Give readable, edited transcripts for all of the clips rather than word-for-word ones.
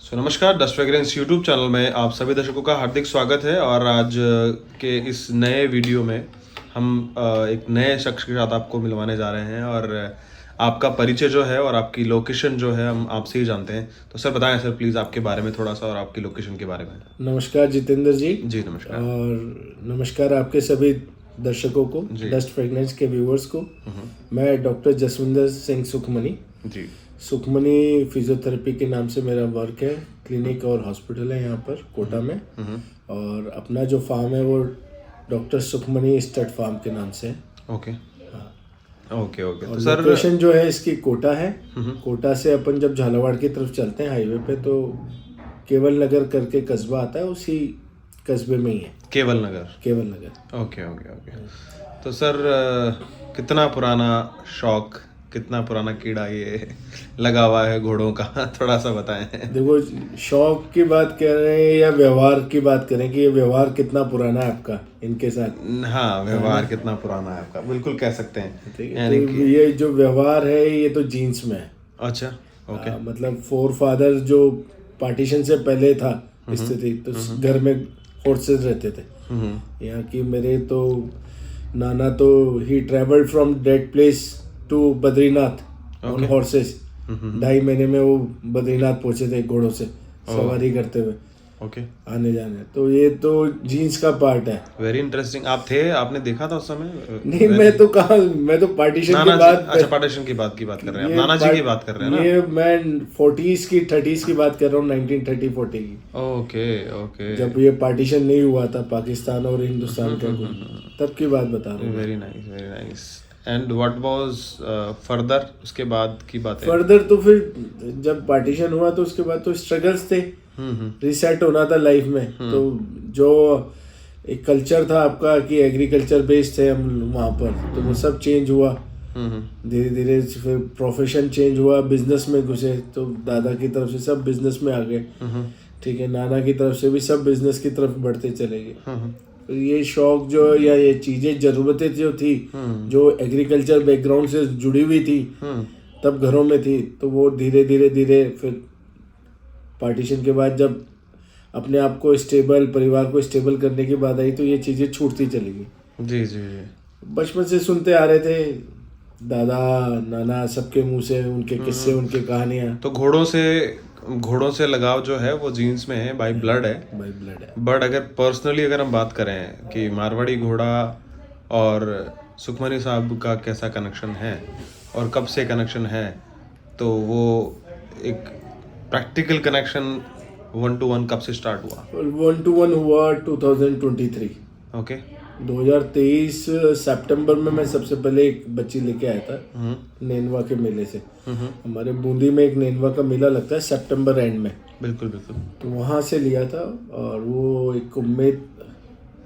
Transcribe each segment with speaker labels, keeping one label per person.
Speaker 1: नमस्कार dust fragrance YouTube channel में आप सभी दर्शकों का हार्दिक स्वागत है। और आज के इस नए वीडियो में हम एक नए शख्स के साथ आपको मिलवाने जा रहे हैं और आपका परिचय जो है और आपकी लोकेशन जो है हम आपसे ही जानते हैं। तो सर बताएं सर प्लीज़ आपके बारे में थोड़ा सा और आपकी लोकेशन के बारे में।
Speaker 2: नमस्कार जितेंद्र जी।
Speaker 1: जी नमस्कार।
Speaker 2: और नमस्कार आपके सभी दर्शकों को, डस्ट फ्रेग्रेंस के व्यूअर्स को। मैं डॉक्टर जसविंदर सिंह सुखमनी
Speaker 1: जी
Speaker 2: सुखमनी फिजियोथेरेपी के नाम से मेरा वर्क है। क्लिनिक और हॉस्पिटल है यहाँ पर कोटा में। और अपना जो फार्म है वो डॉक्टर सुखमनी स्टड फार्म के नाम से है।
Speaker 1: ओके
Speaker 2: हाँ।
Speaker 1: Okay okay.
Speaker 2: तो सर लोकेशन जो है इसकी कोटा है। कोटा से अपन जब झालावाड़ की तरफ चलते हैं हाईवे पे तो केवल नगर करके कस्बा आता है, उसी कस्बे में ही है।
Speaker 1: केवल नगर। Okay okay okay. तो सर कितना पुराना शौक, कितना पुराना कीड़ा ये लगा हुआ है घोड़ों का, थोड़ा सा बताएं।
Speaker 2: देखो, शौक की बात कर रहे हैं या व्यवहार की बात करें कि ये व्यवहार कितना पुराना है आपका इनके साथ?
Speaker 1: हाँ, व्यवहार कितना पुराना है आपका, बिल्कुल कह सकते हैं।
Speaker 2: तो ये जो व्यवहार है ये तो जीन्स में है।
Speaker 1: अच्छा ओके।
Speaker 2: मतलब फोर फादर जो पार्टीशन से पहले था स्थिति, तो घर में हॉर्सेस रहते थे यहाँ की। मेरे तो नाना तो ही travelled from that place to Badrinath on horses. 2.5 महीने में वो बद्रीनाथ पहुंचे थे घोड़ों से सवारी करते हुए।
Speaker 1: ओके
Speaker 2: आने जाने तो ये तो जीन्स का पार्ट है।
Speaker 1: Very interesting. आप थे, आपने देखा था उस समय?
Speaker 2: नहीं, मैं तो कहा, मैं तो पार्टीशन के बाद।
Speaker 1: अच्छा, पार्टीशन की बात कर रहे हैं आप, नाना जी की बात कर रहे हैं ना?
Speaker 2: ये मैं 40s की 30s की बात कर रहा हूँ, 1930-40 की।
Speaker 1: Okay okay.
Speaker 2: जब ये पार्टीशन नहीं हुआ था पाकिस्तान और हिंदुस्तान का, तब की बात बता रहा हूँ।
Speaker 1: Very nice. And what was further, उसके बाद की बात है?
Speaker 2: फर्दर तो फिर जब पार्टीशन हुआ तो उसके बाद तो स्ट्रगल्स थे। रीसेट होना था लाइफ में। तो जो एक कल्चर था आपका कि एग्रीकल्चर बेस्ड थे हम वहाँ पर, तो वो सब चेंज हुआ धीरे धीरे। फिर प्रोफेशन चेंज हुआ, बिजनेस में घुसे तो दादा की तरफ से सब बिजनेस में आ गए। ठीक है, नाना की तरफ से भी सब बिजनेस की तरफ बढ़ते चले गए। तो ये शौक जो या ये चीजें जरूरतें जो थी जो एग्रीकल्चर बैकग्राउंड से जुड़ी हुई थी तब घरों में थी, तो वो धीरे धीरे फिर पार्टीशन के बाद जब अपने आप को स्टेबल, परिवार को स्टेबल करने की बात आई तो ये चीजें छूटती चली गई।
Speaker 1: जी जी जी।
Speaker 2: बचपन से सुनते आ रहे थे दादा नाना सबके मुंह से उनके किस्से, उनके कहानियां।
Speaker 1: तो घोड़ों से लगाव जो है वो जीन्स में है, बाय ब्लड है। बट अगर पर्सनली अगर हम बात करें कि मारवाड़ी घोड़ा और सुखमनी साहब का कैसा कनेक्शन है और कब से कनेक्शन है, तो वो एक प्रैक्टिकल कनेक्शन 1 to 1 कब से स्टार्ट हुआ?
Speaker 2: 1 to 1 हुआ 2023।
Speaker 1: ओके
Speaker 2: 2023 सितंबर में मैं सबसे पहले एक बच्ची लेके आया था नेनवा के मेले से। हमारे बूंदी में एक नेनवा का मेला लगता है सितंबर एंड में।
Speaker 1: बिल्कुल।
Speaker 2: तो वहाँ से लिया था और वो एक कुम्भेत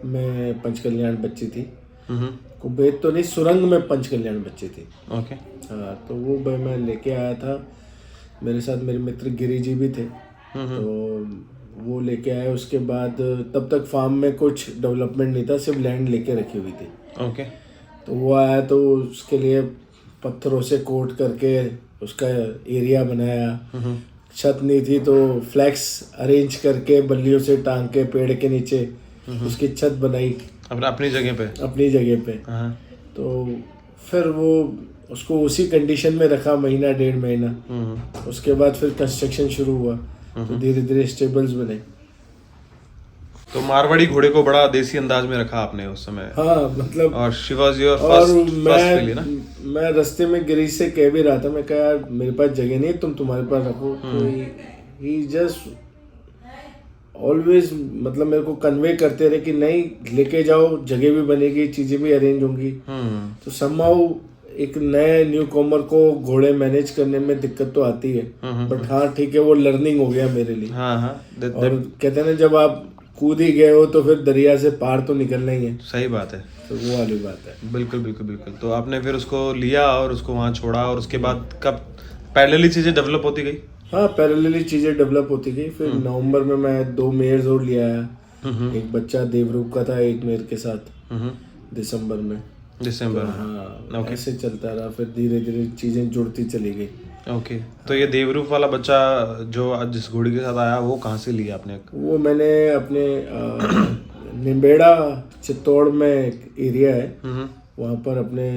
Speaker 2: में पंचकल्याण बच्ची थी। कुम्भेत तो नहीं, सुरंग में पंचकल्याण बच्ची थी।
Speaker 1: ओके
Speaker 2: हाँ, तो वो मैं लेके आया था। मेरे साथ मेरे मित्र गिरी जी भी थे, तो वो लेके आए। उसके बाद तब तक फार्म में कुछ डेवलपमेंट नहीं था, सिर्फ लैंड लेके रखी हुई थी।
Speaker 1: ओके।
Speaker 2: तो वो आया तो उसके लिए पत्थरों से कोट करके उसका एरिया बनाया। छत नहीं थी तो फ्लैक्स अरेंज करके बल्लियों से टांग के पेड़ के नीचे उसकी छत बनाई
Speaker 1: अपनी जगह पे।
Speaker 2: तो फिर वो उसको उसी कंडीशन में रखा महीना 1.5 महीना। उसके बाद फिर कंस्ट्रक्शन शुरू हुआ तो धीरे धीरे स्टेबल्स बने।
Speaker 1: तो मारवाड़ी घोड़े को बड़ा देसी अंदाज में रखा आपने उस समय।
Speaker 2: हाँ, मतलब
Speaker 1: और शी वाज योर फर्स्ट फिली ना?
Speaker 2: मैं रास्ते में गिरीश से कह भी रहा था, मैं कहा यार मेरे पास जगह नहीं है, तुम तुम्हारे पास रखो। तो ही जस्ट ऑलवेज मतलब मेरे को कन्वे करते रहे कि नहीं लेके जाओ, जगह भी बनेगी, चीजें भी अरेंज होंगी। तो समहाउ एक नए न्यू कॉमर को घोड़े मैनेज करने में दिक्कत तो आती है, बट हाँ ठीक है, वो लर्निंग हो गया मेरे लिए। और कहते हैं ना, जब आप कूद ही गए हो तो फिर दरिया से पार तो निकलना ही है।
Speaker 1: सही बात है।
Speaker 2: तो वो वाली बात है।
Speaker 1: बिल्कुल। तो आपने फिर उसको लिया और उसको वहाँ छोड़ा, और उसके बाद कब पैरेलली चीजें डेवलप होती गई?
Speaker 2: हाँ, पैरेलली चीजें डेवलप होती गई। फिर नवंबर में मैं 2 मेयर्स और ले आया। एक बच्चा देवरूप का था एक मेयर के साथ दिसंबर में।
Speaker 1: तो
Speaker 2: हाँ, ऐसे चलता रहा। फिर धीरे धीरे चीजें जुड़ती चली गई।
Speaker 1: ओके, तो ये देवरूप वाला बच्चा जो आज जिस घोड़ी के साथ आया वो कहाँ से लिया आपने?
Speaker 2: वो मैंने अपने निम्बेड़ा चित्तौड़ में एक एरिया है, वहाँ पर अपने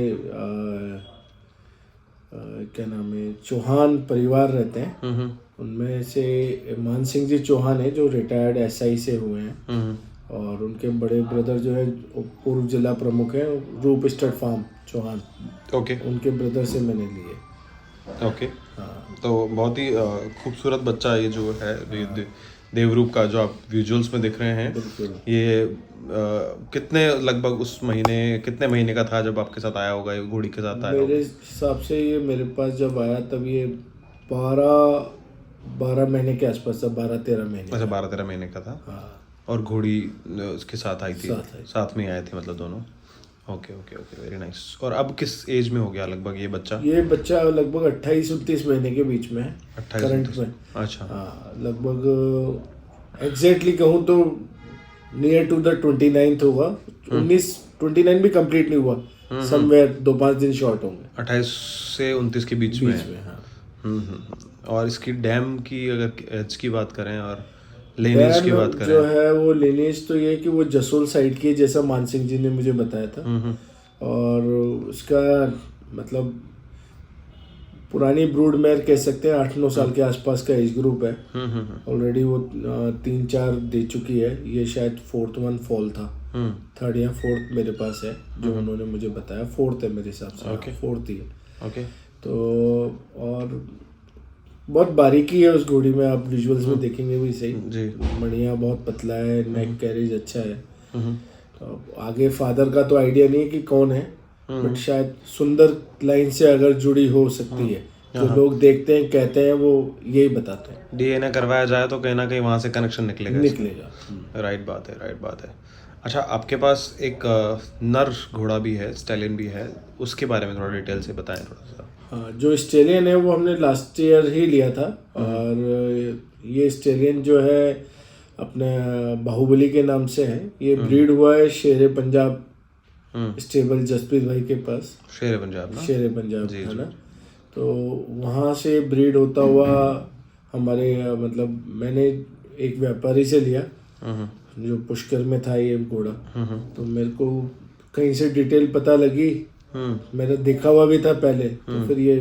Speaker 2: क्या नाम है, चौहान परिवार रहते हैं, उनमें से मान सिंह जी चौहान है जो रिटायर्ड एसआई से हुए हैं, और उनके बड़े ब्रदर जो है पूर्व जिला प्रमुख है रूप स्टड फार्म चौहान,
Speaker 1: ओके
Speaker 2: उनके ब्रदर से मैंने लिए।
Speaker 1: ओके, तो बहुत ही खूबसूरत बच्चा ये जो है देवरूप का जो आप विजुअल्स में देख रहे हैं, ये कितने लगभग उस महीने कितने महीने का था जब आपके साथ आया होगा, ये घोड़ी के साथ आया
Speaker 2: मेरे हिसाब से ये मेरे पास जब आया तब ये 12 महीने के आसपास था, 12-13 महीने।
Speaker 1: अच्छा, 12-13 महीने का था।
Speaker 2: हाँ।
Speaker 1: और घोड़ी उसके साथ आई थी,
Speaker 2: साथ
Speaker 1: में आए थे मतलब दोनों। Okay okay okay, very nice. और अब किस एज में हो गया लगभग ये बच्चा?
Speaker 2: ये बच्चा लगभग 28-29 महीने के बीच में है,
Speaker 1: 28
Speaker 2: करंट में।
Speaker 1: अच्छा,
Speaker 2: हाँ, लगभग एग्जैक्टली कहूँ तो नियर टू द 29th होगा। 29 भी कंप्लीट नहीं हुआ, समवेयर 2-5 दिन शॉर्ट होंगे।
Speaker 1: 28 से 29 के बीच में।
Speaker 2: हाँ।
Speaker 1: और इसकी डैम की अगर एज की बात करें और लिनेज की बात करें,
Speaker 2: जो है वो लिनेज तो ये है कि वो जसोल साइड की, जैसा मान सिंह जी ने मुझे बताया था। और उसका मतलब पुरानी ब्रूड मेयर कह सकते हैं, 8-9 साल के आसपास का एज ग्रुप है। ऑलरेडी वो 3-4 दे चुकी है, ये शायद 4th वन फॉल था, 3rd या 4th मेरे पास है जो उन्होंने मुझे बताया। 4th है मेरे हिसाब से, 4th ही है।
Speaker 1: ओके,
Speaker 2: तो और बहुत बारीकी है उस घोड़ी में, आप विजुअल्स में देखेंगे भी सही
Speaker 1: जी।
Speaker 2: मणिया बहुत पतला है, नेक कैरेज अच्छा है। तो आगे फादर का तो आइडिया नहीं है कि कौन है, बट शायद सुंदर लाइन से अगर जुड़ी हो सकती है, जो लोग देखते हैं कहते हैं वो यही बताते हैं।
Speaker 1: डीएनए करवाया जाए तो कहीं ना कहीं वहां से कनेक्शन
Speaker 2: निकलेगा।
Speaker 1: राइट बात है, राइट बात है। अच्छा, आपके पास एक नर घोड़ा भी है, स्टैलियन भी है, उसके बारे में थोड़ा डिटेल से बताएं थोड़ा सा।
Speaker 2: हाँ, जो स्टेलियन है वो हमने लास्ट ईयर ही लिया था, और ये स्टेलियन जो है अपने बाहुबली के नाम से है। ये ब्रीड हुआ है शेरे पंजाब स्टेबल जसप्रीत भाई के पास।
Speaker 1: शेरे पंजाब ना?
Speaker 2: शेरे पंजाब है ना, तो वहाँ से ब्रीड होता हुआ हमारे मतलब मैंने एक व्यापारी से लिया जो पुष्कर में था ये घोड़ा। तो मेरे को कहीं से डिटेल पता लगी, मेरा देखा हुआ भी था पहले, तो फिर ये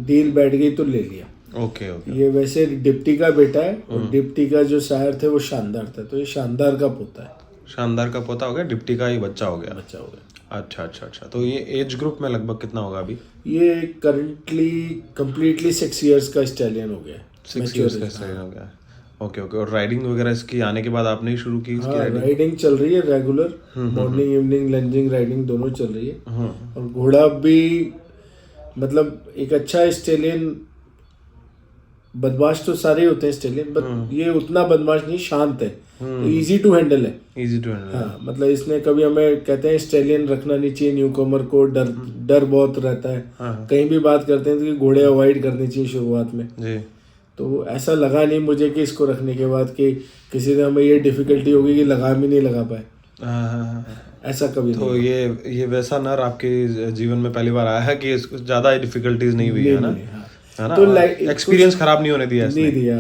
Speaker 2: डील बैठ गई तो ले लिया।
Speaker 1: Okay okay.
Speaker 2: ये वैसे डिप्टी का बेटा है, और डिप्टी का जो शायर थे वो शानदार था, तो ये शानदार का पोता है।
Speaker 1: शानदार का पोता हो गया, डिप्टी का ही बच्चा हो गया। अच्छा अच्छा अच्छा। तो ये एज ग्रुप में लगभग कितना होगा अभी?
Speaker 2: ये करंटली कंप्लीटली 6 years का स्टैलियन हो गया।
Speaker 1: 6 years का स्टैलियन हो गया। Okay okay. और राइडिंग वगैरह इसकी आने के बाद आपने ही शुरू की इसकी राइडिंग?
Speaker 2: राइडिंग चल रही है regular, morning evening lunging riding दोनों चल रही है। और घोड़ा भी मतलब एक अच्छा स्टैलियन, बदमाश तो सारे होते हैं स्टेलियन, बट ये उतना बदमाश नहीं, शांत है, इजी टू हैंडल है।
Speaker 1: Easy to handle.
Speaker 2: हाँ, मतलब इसने कभी हमें कहते हैं स्टेलियन रखना नहीं चाहिए न्यू कमर को, डर बहुत रहता है। कहीं भी बात करते हैं तो घोड़े अवॉइड करने चाहिए शुरुआत में
Speaker 1: जी।
Speaker 2: तो ऐसा लगा नहीं मुझे कि इसको रखने के बाद कि किसी ने हमें ये डिफिकल्टी होगी कि लगाम ही नहीं लगा पाए, ऐसा कभी
Speaker 1: तो
Speaker 2: नहीं।
Speaker 1: ये वैसा नर आपके जीवन में पहली बार आया है कि इसको ज्यादा डिफिकल्टीज नहीं हुई है ना? है ना?
Speaker 2: तो
Speaker 1: एक्सपीरियंस खराब नहीं होने दिया इसने?
Speaker 2: नहीं दिया।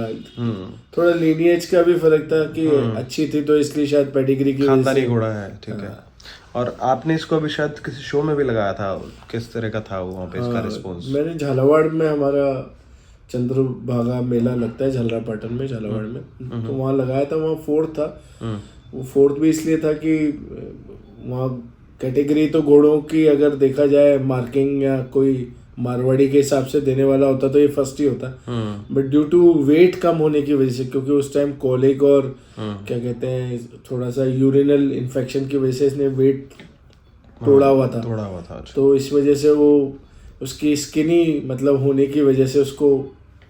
Speaker 2: थोड़ा लीनिएज का भी फर्क था कि अच्छी थी तो इसलिए शायद पेडिग्री की
Speaker 1: खानदानी घोड़ा है, ठीक है। और आपने इसको अभी शायद किसी शो में भी लगाया था, किस तरह का था वहाँ पे इसका रिस्पॉन्स?
Speaker 2: मैंने झालावाड़ में, हमारा चंद्रभागा मेला लगता है झालरापाटन में, झालावाड़ में, तो वहाँ लगाया था। वहाँ 4th था। वो 4th भी इसलिए था कि वहाँ कैटेगरी तो घोड़ों की अगर देखा जाए मार्किंग या कोई मारवाड़ी के हिसाब से देने वाला होता तो ये फर्स्ट ही होता, बट ड्यू टू वेट कम होने की वजह से, क्योंकि उस टाइम कोलिक और क्या कहते हैं थोड़ा सा यूरिनल इन्फेक्शन की वजह से इसने वेट तोड़ा हुआ था।
Speaker 1: अच्छा।
Speaker 2: तो इस वजह से वो उसकी स्किनी मतलब होने की वजह से उसको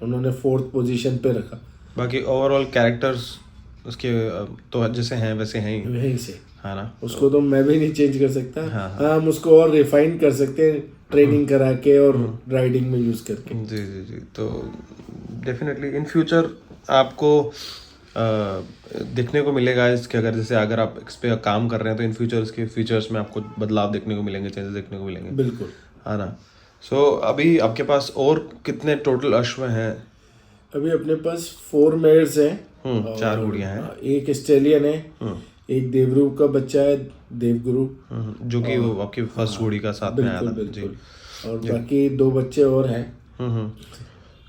Speaker 2: उन्होंने 4th पोजीशन पे रखा।
Speaker 1: बाकी ओवरऑल कैरेक्टर्स उसके तो जैसे हैं वैसे हैं ही,
Speaker 2: वहीं से
Speaker 1: है ना?
Speaker 2: उसको तो मैं भी नहीं चेंज कर सकता। हाँ, हम उसको और रिफाइन कर सकते हैं ट्रेनिंग करा के और राइडिंग में यूज करके।
Speaker 1: जी जी जी। तो डेफिनेटली इन फ्यूचर आपको देखने को मिलेगा इसके, अगर आप इस पे काम कर रहे हैं तो इन फ्यूचर इसके फीचर्स में आपको बदलाव देखने को मिलेंगे, चेंजेस देखने को मिलेंगे,
Speaker 2: बिल्कुल,
Speaker 1: है ना? सो अभी आपके पास और कितने टोटल अश्व हैं?
Speaker 2: अभी अपने पास 4 मेयर्स हैं,
Speaker 1: 4 घोड़ियां हैं।
Speaker 2: एक स्टेलियन है, एक देवरू का बच्चा है, देवगुरु,
Speaker 1: जो कि वो आपकी फर्स्ट घोड़ी का साथ में आया
Speaker 2: बिल्कुल
Speaker 1: था। जी।
Speaker 2: बिल्कुल, और बाकी 2 बच्चे और हैं।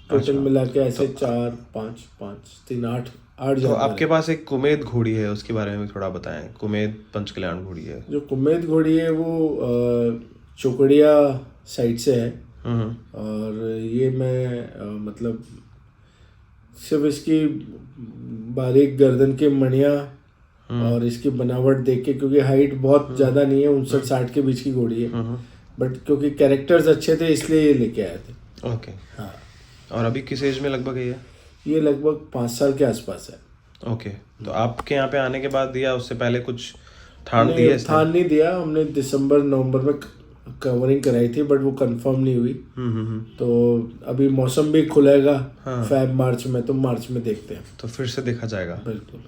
Speaker 2: टोटल मिला के ऐसे 4 5 5 3 8
Speaker 1: तो
Speaker 2: जानवर
Speaker 1: आपके पास एक कुमेद घोड़ी है, उसके बारे में भी थोड़ा बताएं। कुमेद पंचकल्याण घोड़ी है।
Speaker 2: जो कुमेद घोड़ी है वो चोकड़िया साइड से है, और ये मैं मतलब सिर्फ इसकी बारीक गर्दन की मणियाँ और इसकी बनावट देख के, क्योंकि हाइट बहुत ज़्यादा नहीं है, 59-60 के बीच की घोड़ी है, बट क्योंकि कैरेक्टर्स अच्छे थे इसलिए ये लेके आए थे।
Speaker 1: ओके।
Speaker 2: हाँ,
Speaker 1: और अभी किस एज में लगभग है ये?
Speaker 2: ये लगभग 5 साल के आसपास है।
Speaker 1: ओके। तो आपके यहाँ पे आने के बाद दिया, उससे पहले कुछ ठान दिया इसने?
Speaker 2: थान नहीं दिया, हमने दिसंबर नवंबर में कवरिंग कराई थी, बट वो कंफर्म नहीं हुई। तो अभी मौसम भी खुलेगा फेब मार्च में, तो मार्च में देखते हैं,
Speaker 1: तो फिर से देखा जाएगा।
Speaker 2: बिल्कुल।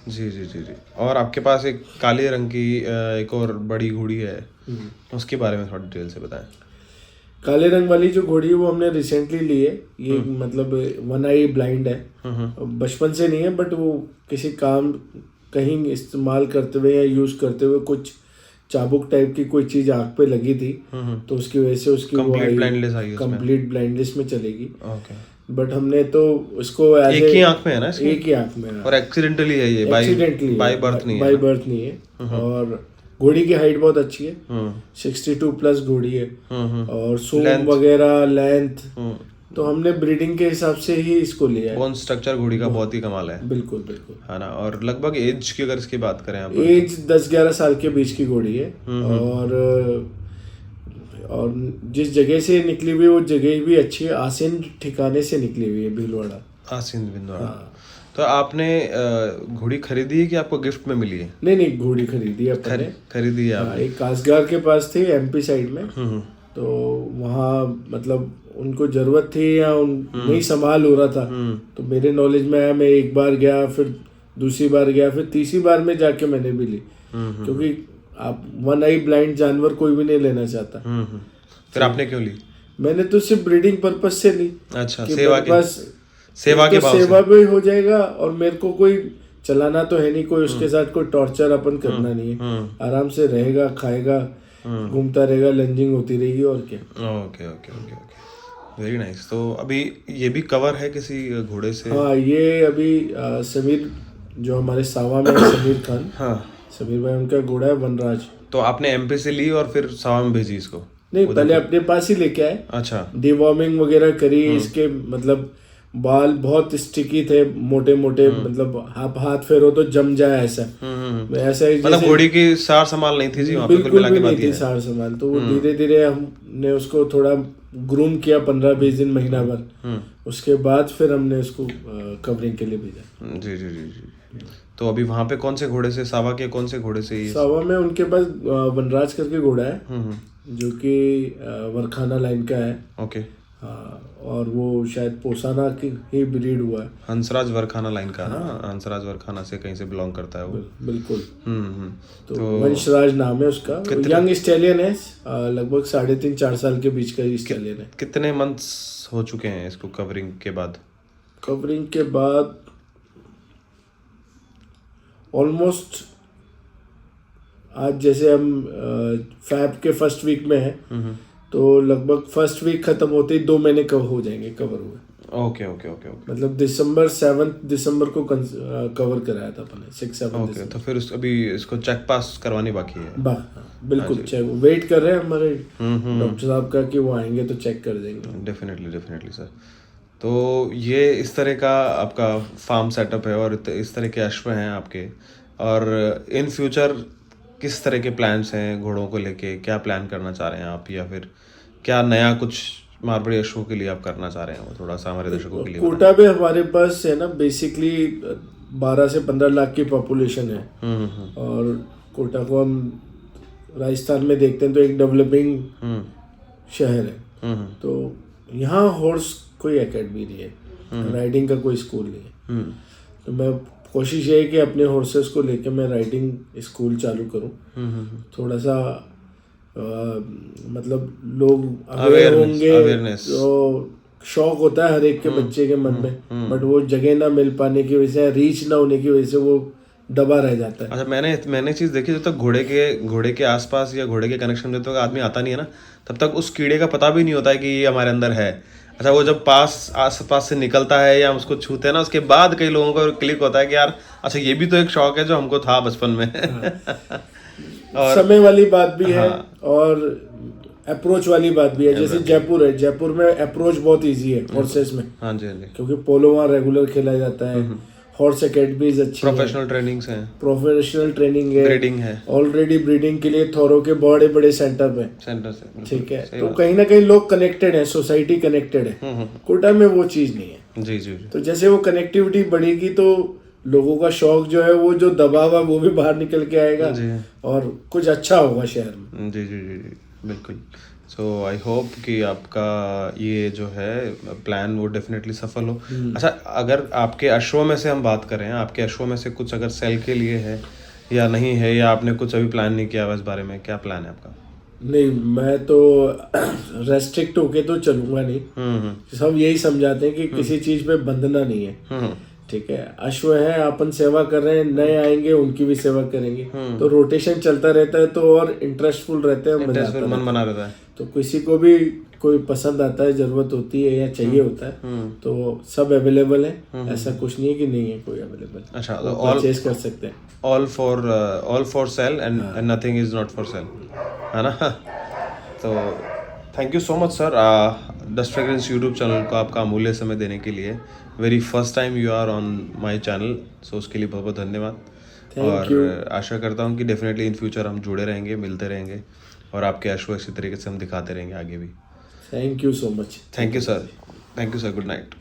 Speaker 1: जी जी जी जी। और आपके पास एक काले रंग की एक और बड़ी घोड़ी है, उसके बारे में थोड़ा डिटेल से बताएं।
Speaker 2: काले रंग वाली जो घोड़ी है वो हमने रिसेंटली ली है। ये मतलब 1 आई ब्लाइंड है, बचपन से नहीं है, बट वो किसी काम कहीं इस्तेमाल करते हुए या यूज करते हुए कुछ चाबुक टाइप की कोई चीज आंख पे लगी थी, तो उसकी वजह से उसकी
Speaker 1: कंप्लीट ब्लाइंडनेस आई उसमें।
Speaker 2: कंप्लीट ब्लाइंडनेस में चलेगी।
Speaker 1: ओके।
Speaker 2: बट हमने तो उसको
Speaker 1: एक ही आंख में है ना इसमें?
Speaker 2: एक ही आंख में है,
Speaker 1: और एक्सीडेंटली है ये?
Speaker 2: एक्सीडेंटली
Speaker 1: बाय बर्थ नहीं है?
Speaker 2: बाय बर्थ नहीं है। और घोड़ी की हाइट बहुत अच्छी है, 62 प्लस घोड़ी है, और सूंड वगैरह लेंथ, तो हमने ब्रीडिंग के हिसाब से ही इसको लिया है।
Speaker 1: बोन स्ट्रक्चर घोड़ी का बहुत ही कमाल है।
Speaker 2: बिल्कुल बिल्कुल,
Speaker 1: है ना। और लगभग एज की अगर इसकी बात करें आप,
Speaker 2: एज 10-11 साल के बीच की घोड़ी है, और जिस जगह से निकली हुई वो जगह भी अच्छी है, आसीन ठिकाने से निकली हुई है, भीलवाड़ा।
Speaker 1: आसीन भीलवाड़ा। तो आपने घोड़ी खरीदी है कि आपको गिफ्ट में मिली है?
Speaker 2: नहीं, घोड़ी खरीदी है अपने।
Speaker 1: खरीदी है आपने?
Speaker 2: एक कासगार के पास थी, एमपी साइड में, तो वहाँ मतलब उनको जरूरत थी या नहीं संभाल हो रहा था, तो मेरे नॉलेज में आया, मैं एक बार गया, फिर दूसरी बार गया, फिर तीसरी बार में जाके मैंने भी ली, क्योंकि आप 1 आई ब्लाइंड जानवर कोई भी नहीं लेना चाहता।
Speaker 1: फिर आपने क्यों ली?
Speaker 2: मैंने तो सिर्फ ब्रीडिंग पर्पस से ली।
Speaker 1: अच्छा,
Speaker 2: सेवा के भाव से। सेवा भी हो जाएगा, और मेरे को कोई चलाना तो है नहीं, कोई उसके साथ कोई टॉर्चर अपन करना नहीं है, आराम से रहेगा, खाएगा, घूमता रहेगा, लंजिंग होती रहेगी, और क्या।
Speaker 1: Okay okay okay okay, very nice. तो अभी ये भी कवर है किसी घोड़े से?
Speaker 2: हाँ, ये अभी समीर जो हमारे सावा में है, समीर खान,
Speaker 1: हाँ,
Speaker 2: समीर भाई, उनका घोड़ा है वनराज।
Speaker 1: तो आपने एमपी से ली और फिर सावा में भेजी इसको?
Speaker 2: नहीं, पहले अपने पास ही लेके आए। अच्छा। डिवॉर्मिंग वगैरह करी, इसके मतलब बाल बहुत स्टिकी थे, मोटे मोटे, मतलब हाथ फेरो तो जम जाए ऐसा। ऐसा ही
Speaker 1: मतलब घोड़ी की सार संभाल नहीं थी जी वहाँ पे?
Speaker 2: बिल्कुल भी नहीं थी सार संभाल। तो वो धीरे धीरे हमने उसको थोड़ा ग्रूम किया, 15-20 दिन, महीना भर, उसके बाद फिर हमने उसको कवरिंग के लिए भेजा।
Speaker 1: जी जी जी जी। तो अभी वहाँ पे कौन से घोड़े से, सावा के कौन से घोड़े से?
Speaker 2: सावा में उनके पास वनराज करके घोड़ा है, जो कि वरखाना लाइन का है।
Speaker 1: ओके।
Speaker 2: हाँ, और वो शायद पोसाना की ही ब्रीड हुआ है।
Speaker 1: हंसराज वरखाना लाइन का ना? हंसराज वरखाना से कहीं से बिलोंग करता है वो।
Speaker 2: बिल्कुल। तो वंशराज नाम है उसका। यंग स्टैलियन है, लगभग 3.5-4 साल के बीच का स्टैलियन है।
Speaker 1: कितने मंथ्स हो चुके हैं इसको कवरिंग के बाद?
Speaker 2: कवरिंग के बाद ऑलमोस्ट, आज जैसे हम फैब के फर्स्ट वीक में है, तो लगभग फर्स्ट वीक खत्म होते ही 2 महीने कवर हो जाएंगे, कवर हुए।
Speaker 1: Okay okay okay okay.
Speaker 2: मतलब 7 दिसंबर को कवर कराया था अपने, 6-7
Speaker 1: ओके। तो फिर अभी इसको चेक पास करवानी बाकी है?
Speaker 2: बिल्कुल, चेक वेट कर रहे हैं हमारे डॉक्टर साहब का कि वो आएंगे तो चेक कर देंगे।
Speaker 1: Definitely sir. तो ये इस तरह का आपका फार्म सेटअप है और इस तरह के अश्व हैं आपके। और इन फ्यूचर किस तरह के प्लान्स हैं घोड़ों को लेके? क्या प्लान करना चाह रहे हैं आप, या फिर क्या नया कुछ मारवाड़ी अश्वों के लिए आप करना चाह रहे हैं? वो थोड़ा सा हमारे दर्शकों के लिए।
Speaker 2: कोटा में हमारे पास है ना, बेसिकली 12 से 15 लाख की पॉपुलेशन है, और कोटा को हम राजस्थान में देखते हैं तो एक डेवलपिंग शहर है। तो यहाँ हॉर्स कोई एकेडमी नहीं है, राइडिंग का कोई स्कूल नहीं है। तो मैं कोशिश ये है कि अपने हॉर्सेस को लेके मैं राइडिंग स्कूल चालू करूँ, थोड़ा सा मतलब लोग अवेयर होंगे,
Speaker 1: awareness.
Speaker 2: तो शौक होता है हर एक के बच्चे के मन में, बट वो जगह ना मिल पाने की वजह से, रीच ना होने की वजह से वो दबा रह जाता है।
Speaker 1: अच्छा, मैंने चीज़ देखी, जब तक घोड़े के आसपास या घोड़े के कनेक्शन में जब तक आदमी आता नहीं है ना, तब तक उस कीड़े का पता भी नहीं होता है कि ये हमारे अंदर है। अच्छा, वो जब आस पास से निकलता है या उसको छूते हैं ना, उसके बाद कई लोगों को क्लिक होता है कि यार अच्छा, ये भी तो एक शौक है जो हमको था बचपन में।
Speaker 2: और समय वाली बात भी है और अप्रोच वाली बात भी है। जैसे जयपुर है, जयपुर में अप्रोच बहुत इजी है हॉर्सेस में।
Speaker 1: हाँ जी, हाँ जी।
Speaker 2: क्योंकि पोलो वहाँ रेगुलर खेला जाता है, हॉर्स एकेडमीज अच्छी
Speaker 1: प्रोफेशनल ट्रेनिंग्स हैं,
Speaker 2: प्रोफेशनल ट्रेनिंग है,
Speaker 1: ब्रीडिंग है,
Speaker 2: ऑलरेडी ब्रीडिंग के लिए थोरों के बड़े बड़े सेंटर है। ठीक है, तो कहीं ना कहीं लोग कनेक्टेड है, सोसाइटी कनेक्टेड है। कोटा में वो चीज नहीं है।
Speaker 1: जी जी।
Speaker 2: तो जैसे वो कनेक्टिविटी बढ़ेगी तो लोगों का शौक जो है, वो जो दबाव है वो भी बाहर निकल के आएगा और कुछ अच्छा होगा शहर में।
Speaker 1: जी जी जी जी, बिल्कुल। सो आई होप कि आपका ये जो है प्लान वो डेफिनेटली सफल हो। अच्छा, अगर आपके अश्वों में से हम बात करें, आपके अश्वों में से कुछ अगर सेल के लिए है या नहीं है, या आपने कुछ अभी प्लान नहीं किया हुआ इस बारे में, क्या प्लान है आपका?
Speaker 2: नहीं, मैं तो रेस्ट्रिक्ट होके तो चलूंगा नहीं। सब यही समझाते हैं कि किसी चीज पे बंधना नहीं है। ठीक है, अश्व है, अपन सेवा कर रहे हैं, नए आएंगे उनकी भी सेवा करेंगे, तो रोटेशन चलता रहता है, तो और इंटरेस्टफुल रहते हैं,
Speaker 1: मन बना रहता है।
Speaker 2: तो किसी को भी कोई पसंद आता है, जरूरत होती है या चाहिए होता है, तो सब अवेलेबल है। ऐसा कुछ नहीं है कि नहीं है कोई अवेलेबल।
Speaker 1: अच्छा,
Speaker 2: तो परचेज कर सकते हैं।
Speaker 1: All for sale and nothing is not for sale, है ना? तो thank you so much sir, dust fragrance YouTube channel को आपका अमूल्य समय देने के लिए। Very first time you are on my channel, so उसके लिए बहुत बहुत धन्यवाद। और आशा करता हूँ कि डेफिनेटली इन फ्यूचर हम जुड़े रहेंगे, मिलते रहेंगे, और आपके अश्व इसी तरीके से हम दिखाते रहेंगे आगे भी।
Speaker 2: Thank you so much.
Speaker 1: Thank you sir, good night.